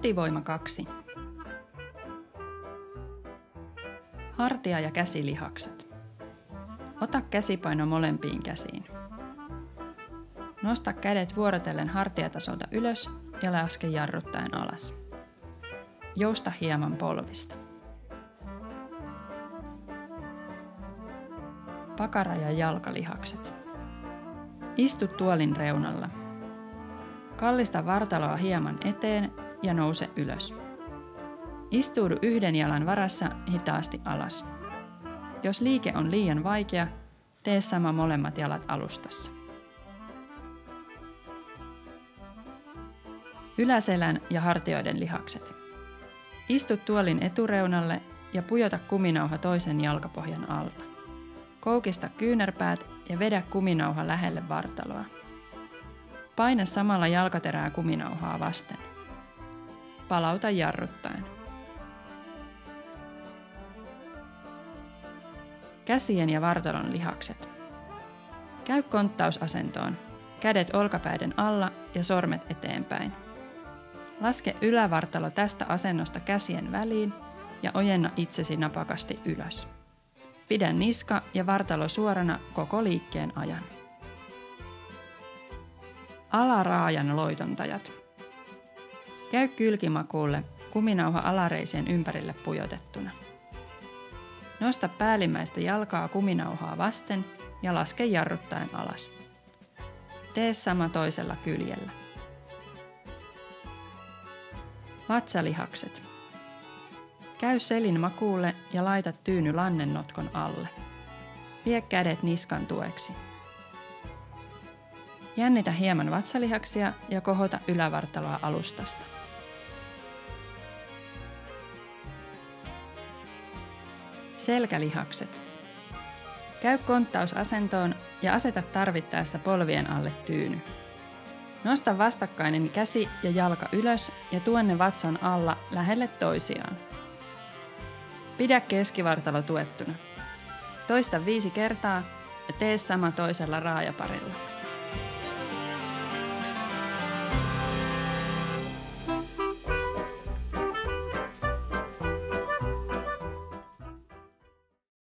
Kotivoima 2. Hartia- ja käsilihakset. Ota käsipaino molempiin käsiin. Nosta kädet vuorotellen hartiatasolta ylös ja laske jarruttaen alas. Jousta hieman polvista. Pakara- ja jalkalihakset. Istu tuolin reunalla. Kallista vartaloa hieman eteen ja nouse ylös. Istuudu yhden jalan varassa hitaasti alas. Jos liike on liian vaikea, tee sama molemmat jalat alustassa. Yläselän ja hartioiden lihakset. Istu tuolin etureunalle ja pujota kuminauha toisen jalkapohjan alta. Koukista kyynärpäät ja vedä kuminauha lähelle vartaloa. Paina samalla jalkaterää kuminauhaa vasten. Palauta jarruttaen. Käsien ja vartalon lihakset. Käy konttausasentoon. Kädet olkapäiden alla ja sormet eteenpäin. Laske ylävartalo tästä asennosta käsien väliin ja ojenna itsesi napakasti ylös. Pidä niska ja vartalo suorana koko liikkeen ajan. Alaraajan loitontajat. Käy kylkimakuulle kuminauha alareisien ympärille pujotettuna. Nosta päällimmäistä jalkaa kuminauhaa vasten ja laske jarruttaen alas. Tee sama toisella kyljellä. Vatsalihakset. Käy selin makuulle ja laita tyyny lannennotkon alle. Vie kädet niskan tueksi. Jännitä hieman vatsalihaksia ja kohota ylävartaloa alustasta. Selkälihakset. Käy konttausasentoon ja aseta tarvittaessa polvien alle tyyny. Nosta vastakkainen käsi ja jalka ylös ja tuo ne vatsan alla lähelle toisiaan. Pidä keskivartalo tuettuna. Toista 5 kertaa ja tee sama toisella raajaparilla.